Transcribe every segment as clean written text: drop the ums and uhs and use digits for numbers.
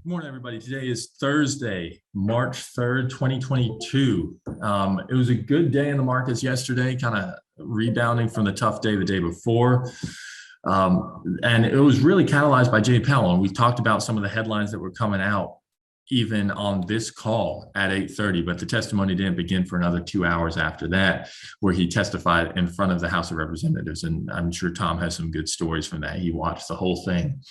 Good morning, everybody. Today is Thursday, March 3rd, 2022. It was a good day in the markets yesterday, kind of rebounding from the tough day the day before. And it was really catalyzed by Jay Powell. And we talked about some of the headlines that were coming out even on this call at 8:30, but the testimony didn't begin for another 2 hours after that, where he testified in front of the House of Representatives. And I'm sure Tom has some good stories from that. He watched the whole thing.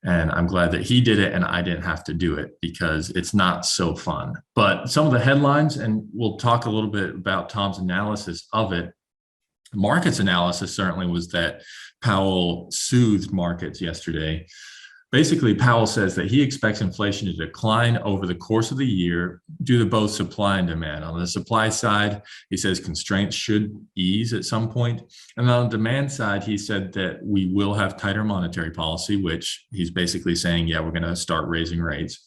And I'm glad that he did it and I didn't have to do it because it's not so fun. But some of the headlines, and we'll talk a little bit about Tom's analysis of it. Markets analysis certainly was that Powell soothed markets yesterday. Basically, Powell says that he expects inflation to decline over the course of the year due to both supply and demand. On the supply side, he says constraints should ease at some point. And on the demand side, he said that we will have tighter monetary policy, which he's basically saying, yeah, we're going to start raising rates.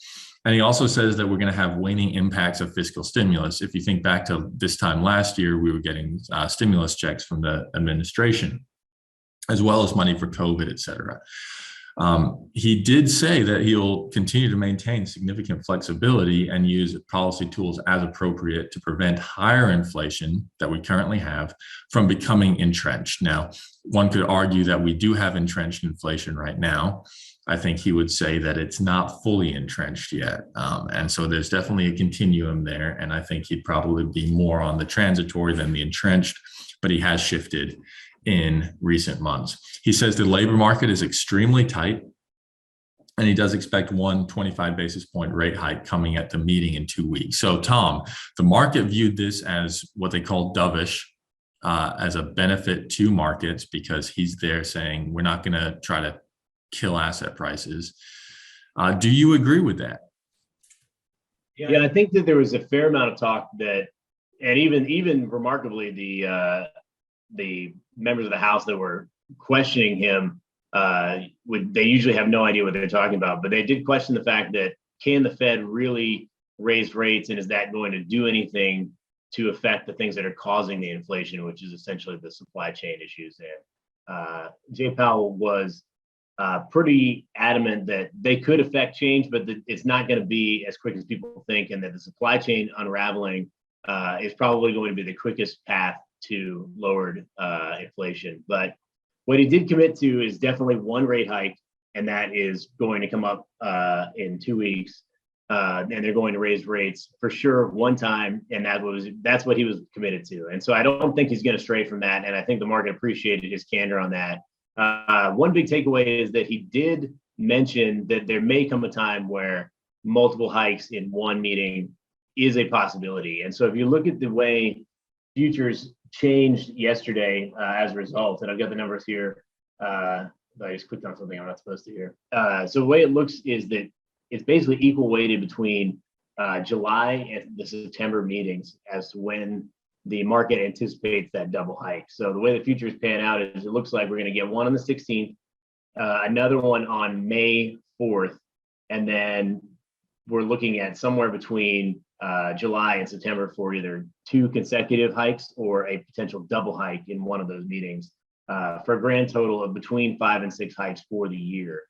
And he also says that we're going to have waning impacts of fiscal stimulus. If you think back to this time last year, we were getting stimulus checks from the administration, as well as money for COVID, et cetera. He did say that he'll continue to maintain significant flexibility and use policy tools as appropriate to prevent higher inflation that we currently have from becoming entrenched. Now, one could argue that we do have entrenched inflation right now. I think he would say that it's not fully entrenched yet. And so there's definitely a continuum there. And I think he'd probably be more on the transitory than the entrenched, but he has shifted in recent months. He says the labor market is extremely tight, and he does expect one 25 basis point rate hike coming at the meeting in 2 weeks. So, Tom, the market viewed this as what they call dovish, as a benefit to markets because he's there saying we're not going to try to kill asset prices. Do you agree with that? Yeah, I think that there was a fair amount of talk that, and even remarkably, the members of the House that were questioning him, they usually have no idea what they're talking about, but they did question the fact that can the Fed really raise rates, and is that going to do anything to affect the things that are causing the inflation, which is essentially the supply chain issues. And Jay Powell was pretty adamant that they could affect change, but it's not going to be as quick as people think, and that the supply chain unraveling is probably going to be the quickest path to lowered inflation. But what he did commit to is definitely one rate hike, and that is going to come up in 2 weeks. And they're going to raise rates for sure one time, and that's what he was committed to. And so I don't think he's going to stray from that, and I think the market appreciated his candor on that. One big takeaway is that he did mention that there may come a time where multiple hikes in one meeting is a possibility. And so if you look at the way futures changed yesterday as a result, and I've got the numbers here. I just clicked on something I'm not supposed to here. So the way it looks is that it's basically equal weighted between July and the September meetings as to when the market anticipates that double hike. So the way the futures pan out is it looks like we're going to get one on the 16th, another one on May 4th, and then we're looking at somewhere between July and September for either 2 consecutive hikes or a potential double hike in one of those meetings, for a grand total of between 5 and 6 hikes for the year.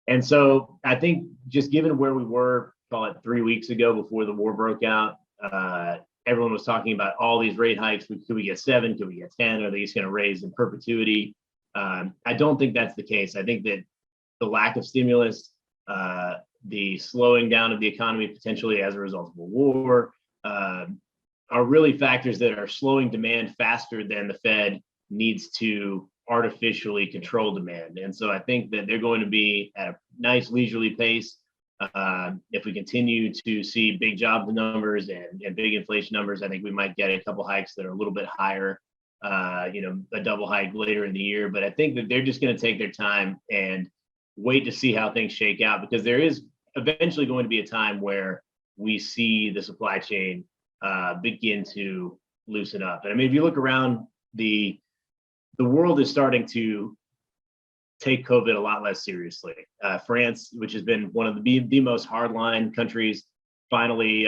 And so I think just given where we were, call it 3 weeks ago before the war broke out, everyone was talking about all these rate hikes. Could we get 7? Could we get 10? Are they just going to raise in perpetuity? I don't think that's the case. I think that the lack of stimulus, the slowing down of the economy potentially as a result of a war, are really factors that are slowing demand faster than the Fed needs to artificially control demand. And so I think that they're going to be at a nice leisurely pace. If we continue to see big job numbers and big inflation numbers, I think we might get a couple hikes that are a little bit higher, a double hike later in the year. But I think that they're just going to take their time and wait to see how things shake out, because there is eventually going to be a time where we see the supply chain begin to loosen up. And I mean, if you look around, the world is starting to take COVID a lot less seriously. France, which has been one of the most hardline countries, finally,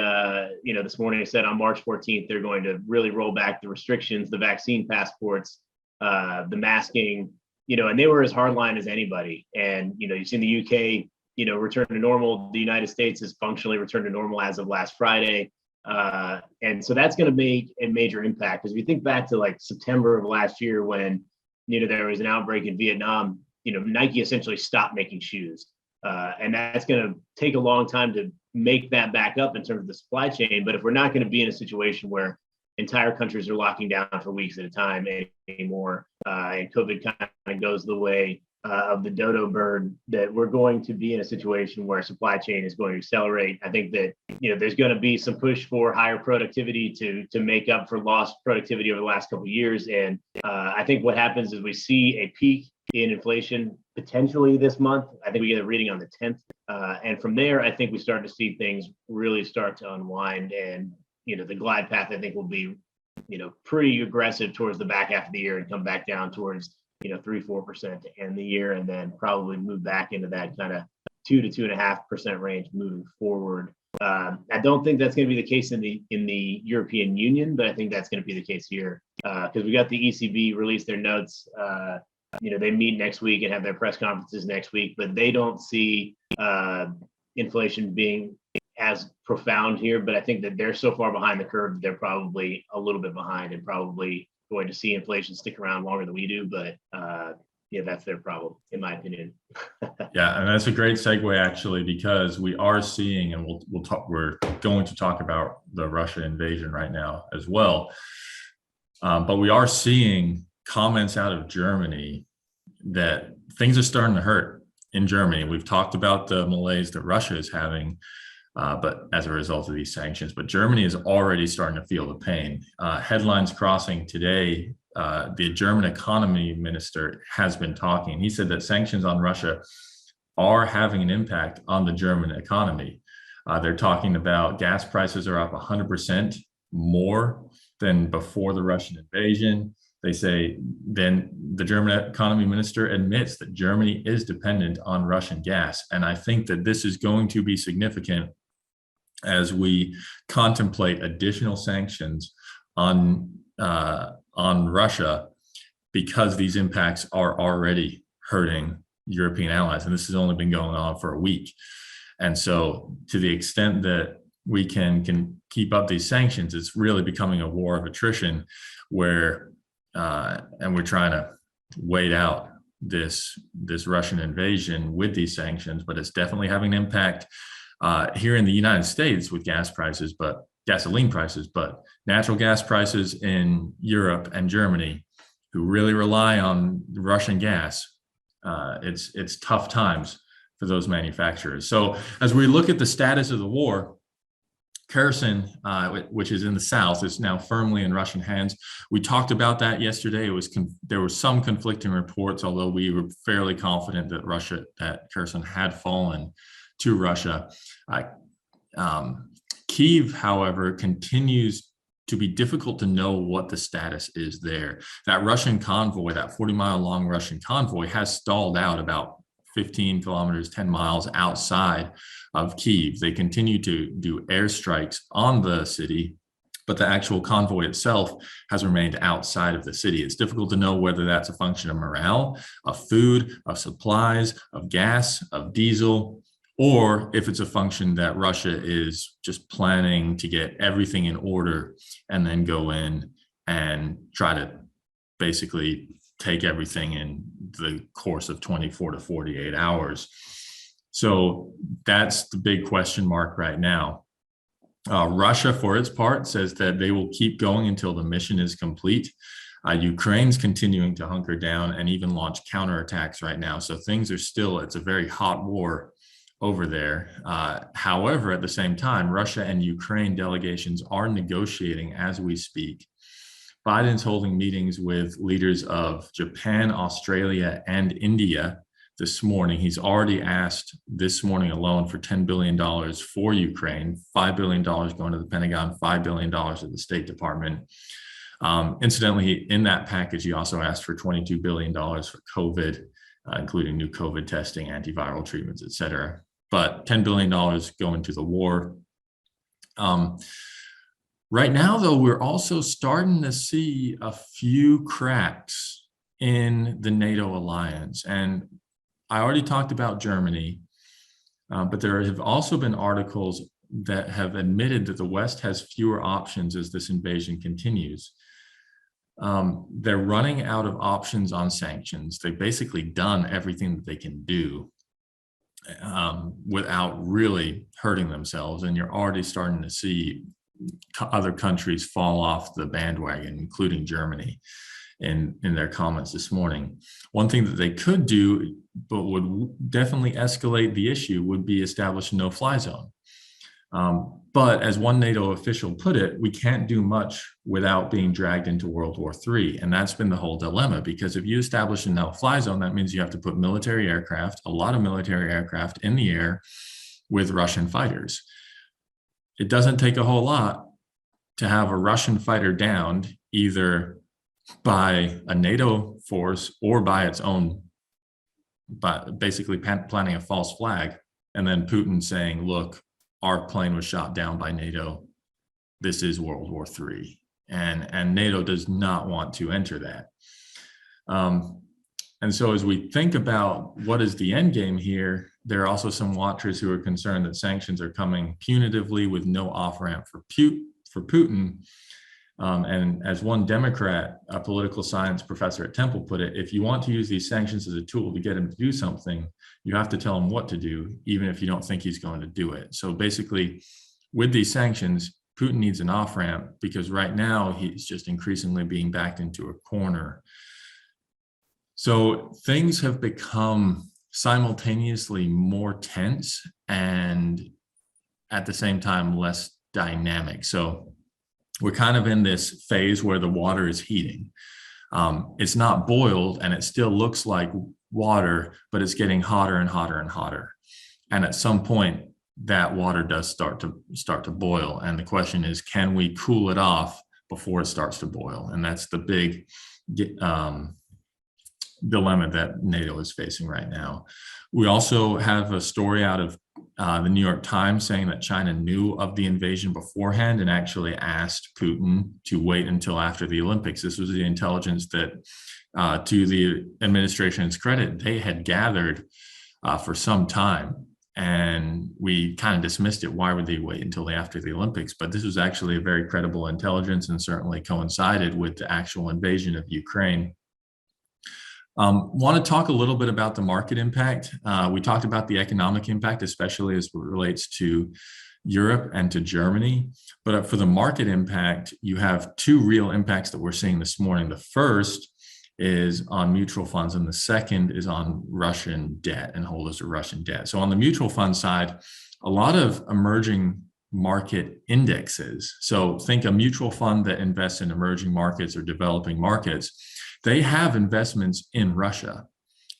this morning said on March 14th, they're going to really roll back the restrictions, the vaccine passports, the masking, and they were as hardline as anybody. And, you've seen the UK return to normal. The United States has functionally returned to normal as of last Friday. And so that's going to make a major impact. Because if you think back to like September of last year when, there was an outbreak in Vietnam, Nike essentially stopped making shoes. And that's going to take a long time to make that back up in terms of the supply chain. But if we're not going to be in a situation where entire countries are locking down for weeks at a time anymore, and COVID kind of goes the way of the dodo bird, that we're going to be in a situation where supply chain is going to accelerate. I think that there's going to be some push for higher productivity to make up for lost productivity over the last couple of years. And I think what happens is we see a peak in inflation potentially this month. I think we get a reading on the 10th, and from there, I think we start to see things really start to unwind. And the glide path I think will be pretty aggressive towards the back half of the year and come back down towards 3-4% to end the year, and then probably move back into that kind of 2 to 2.5% range moving forward. I don't think that's going to be the case in the European Union, but I think that's going to be the case here, because we got the ECB release their notes. They meet next week and have their press conferences next week, but they don't see inflation being as profound here. But I think that they're so far behind the curve that they're probably a little bit behind and probably going to see inflation stick around longer than we do. But that's their problem, in my opinion. Yeah, and that's a great segue actually, because we are seeing, and we're going to talk about the Russia invasion right now as well. But we are seeing comments out of Germany that things are starting to hurt in Germany. We've talked about the malaise that Russia is having, but as a result of these sanctions, but Germany is already starting to feel the pain. Headlines crossing today, the German economy minister has been talking. He said that sanctions on Russia are having an impact on the German economy. They're talking about gas prices are up 100% more than before the Russian invasion. They say then the German economy minister admits that Germany is dependent on Russian gas. And I think that this is going to be significant as we contemplate additional sanctions on Russia, because these impacts are already hurting European allies. And this has only been going on for a week. And so to the extent that we can keep up these sanctions, it's really becoming a war of attrition where and we're trying to wait out this Russian invasion with these sanctions, but it's definitely having an impact here in the United States with gasoline prices, but natural gas prices in Europe and Germany, who really rely on Russian gas. It's tough times for those manufacturers. So as we look at the status of the war, Kherson, which is in the south, is now firmly in Russian hands. We talked about that yesterday. There were some conflicting reports, although we were fairly confident that Kherson had fallen to Russia. Kyiv, however, continues to be difficult to know what the status is there. That Russian convoy, that 40-mile-long Russian convoy, has stalled out about 15 kilometers, 10 miles outside of Kyiv. They continue to do airstrikes on the city, but the actual convoy itself has remained outside of the city. It's difficult to know whether that's a function of morale, of food, of supplies, of gas, of diesel, or if it's a function that Russia is just planning to get everything in order and then go in and try to basically take everything in the course of 24 to 48 hours. So that's the big question mark right now. Russia, for its part, says that they will keep going until the mission is complete. Ukraine's continuing to hunker down and even launch counterattacks right now. So things are still, it's a very hot war over there. However, at the same time, Russia and Ukraine delegations are negotiating as we speak. Biden's holding meetings with leaders of Japan, Australia, and India this morning. He's already asked this morning alone for $10 billion for Ukraine, $5 billion going to the Pentagon, $5 billion to the State Department. Incidentally, in that package, he also asked for $22 billion for COVID, including new COVID testing, antiviral treatments, et cetera. But $10 billion going to the war. Right now, though, we're also starting to see a few cracks in the NATO alliance. And I already talked about Germany. But there have also been articles that have admitted that the West has fewer options as this invasion continues. They're running out of options on sanctions. They've basically done everything that they can do without really hurting themselves. And you're already starting to see other countries fall off the bandwagon, including Germany, in their comments this morning. One thing that they could do, but would definitely escalate the issue, would be establish a no-fly zone. But as one NATO official put it, we can't do much without being dragged into World War III. And that's been the whole dilemma, because if you establish a no-fly zone, that means you have to put military aircraft, a lot of military aircraft in the air with Russian fighters. It doesn't take a whole lot to have a Russian fighter downed either by a NATO force or by its own, by basically planting a false flag, and then Putin saying, look, our plane was shot down by NATO. This is World War III. And NATO does not want to enter that. And so as we think about what is the end game here, there are also some watchers who are concerned that sanctions are coming punitively with no off-ramp for Putin. And as one Democrat, a political science professor at Temple put it, if you want to use these sanctions as a tool to get him to do something, you have to tell him what to do, even if you don't think he's going to do it. So basically, with these sanctions, Putin needs an off-ramp, because right now he's just increasingly being backed into a corner. So things have become simultaneously more tense and at the same time less dynamic. So we're kind of in this phase where the water is heating. It's not boiled and it still looks like water, but it's getting hotter and hotter and hotter. And at some point, that water does start to boil. And the question is, can we cool it off before it starts to boil? And that's the big dilemma that NATO is facing right now. We also have a story out of the New York Times saying that China knew of the invasion beforehand and actually asked Putin to wait until after the Olympics. This was the intelligence that, to the administration's credit, they had gathered for some time. And we kind of dismissed it. Why would they wait until after the Olympics? But this was actually a very credible intelligence and certainly coincided with the actual invasion of Ukraine. Want to talk a little bit about the market impact. We talked about the economic impact, especially as it relates to Europe and to Germany. But for the market impact, you have two real impacts that we're seeing this morning. The first is on mutual funds, and the second is on Russian debt and holders of Russian debt. So on the mutual fund side, a lot of emerging market indexes. So think a mutual fund that invests in emerging markets or developing markets, they have investments in Russia.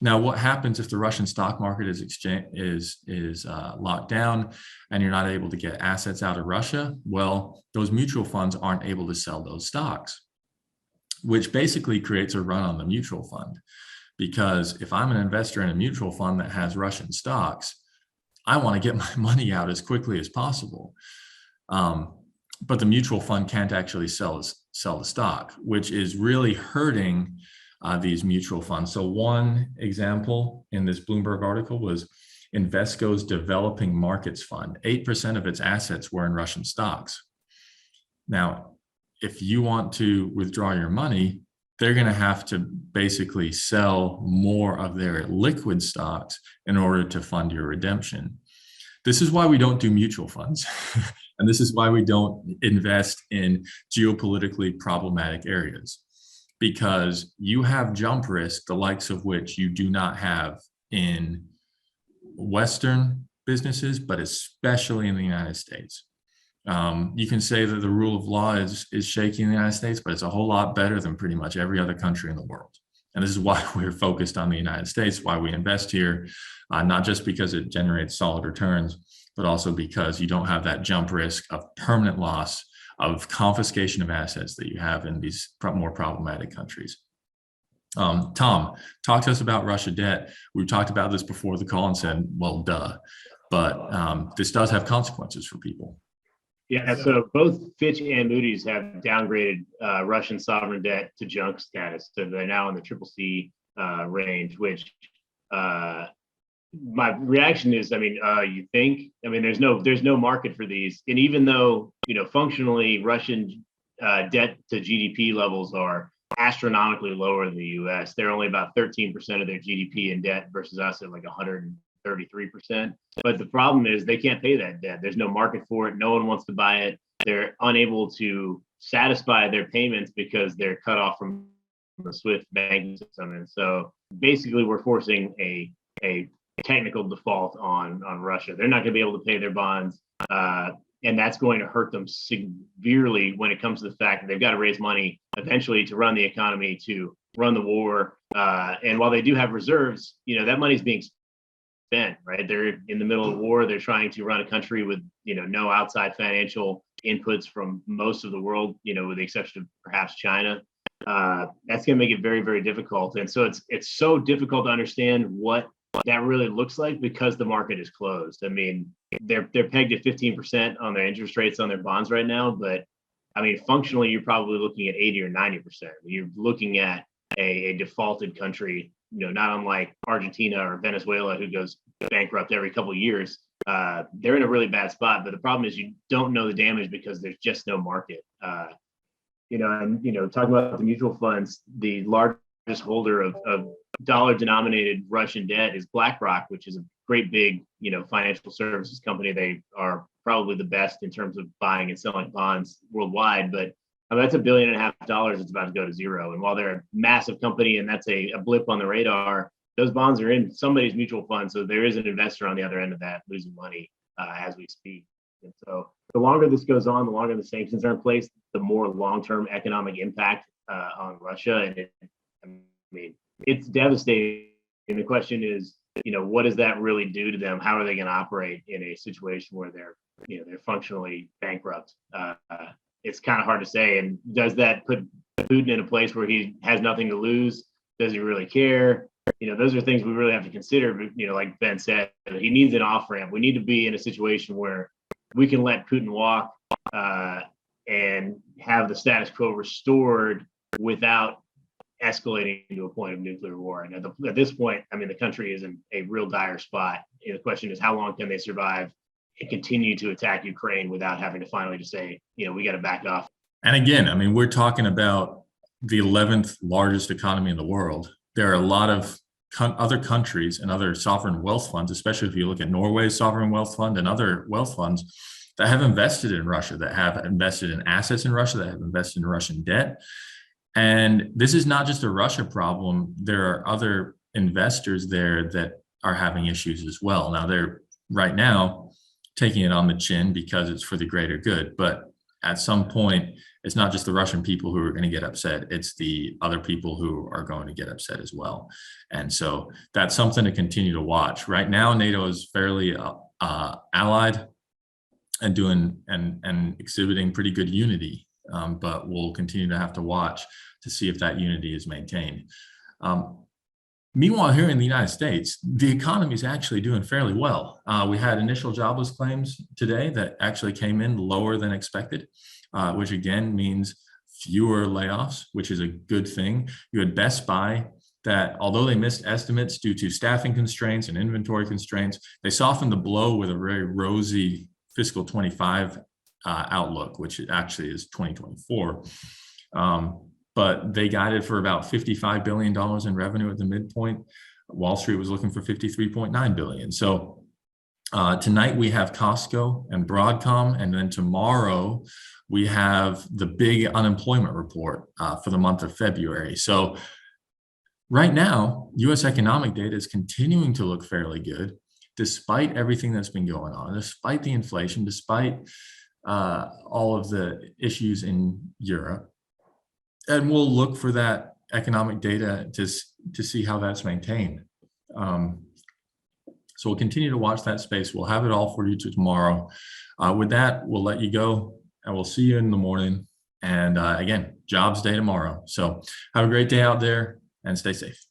Now, what happens if the Russian stock market is locked down and you're not able to get assets out of Russia? Well, those mutual funds aren't able to sell those stocks, which basically creates a run on the mutual fund. Because if I'm an investor in a mutual fund that has Russian stocks, I want to get my money out as quickly as possible. But the mutual fund can't actually sell the stock, which is really hurting these mutual funds. So one example in this Bloomberg article was Invesco's Developing Markets Fund. 8% of its assets were in Russian stocks. Now, if you want to withdraw your money, they're going to have to basically sell more of their liquid stocks in order to fund your redemption. This is why we don't do mutual funds. And this is why we don't invest in geopolitically problematic areas, because you have jump risk, the likes of which you do not have in Western businesses, but especially in the United States. You can say that the rule of law is shaky in the United States, but it's a whole lot better than pretty much every other country in the world. And this is why we're focused on the United States, why we invest here, not just because it generates solid returns, but also because you don't have that jump risk of permanent loss, of confiscation of assets that you have in these more problematic countries. Tom, talk to us about Russia debt. We talked about this before the call and said, well, duh. But this does have consequences for people. Yeah, so both Fitch and Moody's have downgraded Russian sovereign debt to junk status. So they're now in the CCC range, which my reaction is, I mean, you think? I mean, there's no market for these, and even though functionally Russian debt to GDP levels are astronomically lower than the U.S., they're only about 13% of their GDP in debt versus us at like 133%. But the problem is they can't pay that debt. There's no market for it. No one wants to buy it. They're unable to satisfy their payments because they're cut off from the SWIFT banking system, and so basically we're forcing a technical default on Russia. They're not going to be able to pay their bonds, and that's going to hurt them severely when it comes to the fact that they've got to raise money eventually to run the economy, to run the war. And while they do have reserves, that money's being spent, right? They're in the middle of war. They're trying to run a country with no outside financial inputs from most of the world, with the exception of perhaps China. That's going to make it very, very difficult. And so it's so difficult to understand what that really looks like because the market is closed. I mean, they're pegged at 15% on their interest rates on their bonds right now, but I mean, functionally, you're probably looking at 80 or 90%. You're looking at a defaulted country, not unlike Argentina or Venezuela, who goes bankrupt every couple of years. They're in a really bad spot, but the problem is you don't know the damage because there's just no market. Talking about the mutual funds, the largest holder of dollar-denominated Russian debt is BlackRock, which is a great big, financial services company. They are probably the best in terms of buying and selling bonds worldwide, but that's $1.5 billion. It's about to go to zero. And while they're a massive company and that's a blip on the radar, those bonds are in somebody's mutual fund. So there is an investor on the other end of that losing money as we speak. And so the longer this goes on, the longer the sanctions are in place, the more long-term economic impact on Russia. And it's devastating. And the question is, what does that really do to them? How are they going to operate in a situation where they're functionally bankrupt? It's kind of hard to say. And does that put Putin in a place where he has nothing to lose? Does he really care? Those are things we really have to consider. But, like Ben said, he needs an off-ramp. We need to be in a situation where we can let Putin walk and have the status quo restored without escalating to a point of nuclear war. And at this point, I mean, the country is in a real dire spot. The question is, how long can they survive and continue to attack Ukraine without having to finally just say, we got to back off? And again, I mean, we're talking about the 11th largest economy in the world. There are a lot of other countries and other sovereign wealth funds, especially if you look at Norway's sovereign wealth fund and other wealth funds that have invested in Russia, that have invested in assets in Russia, that have invested in Russian debt. And this is not just a Russia problem. There are other investors there that are having issues as well. Now, they're right now taking it on the chin because it's for the greater good. But at some point, it's not just the Russian people who are going to get upset. It's the other people who are going to get upset as well. And so that's something to continue to watch. Right now, NATO is fairly allied and doing and exhibiting pretty good unity. But we'll continue to have to watch to see if that unity is maintained. Meanwhile, here in the United States, the economy is actually doing fairly well. We had initial jobless claims today that actually came in lower than expected, which again means fewer layoffs, which is a good thing. You had Best Buy that, although they missed estimates due to staffing constraints and inventory constraints, they softened the blow with a very rosy fiscal 25 outlook, which actually is 2024. But they guided for about $55 billion in revenue at the midpoint. Wall Street was looking for $53.9 billion. So tonight we have Costco and Broadcom, and then tomorrow we have the big unemployment report for the month of February. So right now, U.S. economic data is continuing to look fairly good, despite everything that's been going on, despite the inflation, despite all of the issues in Europe. And we'll look for that economic data to see how that's maintained. So we'll continue to watch that space. We'll have it all for you tomorrow. With that, we'll let you go, and we'll see you in the morning. And again, jobs day tomorrow. So have a great day out there and stay safe.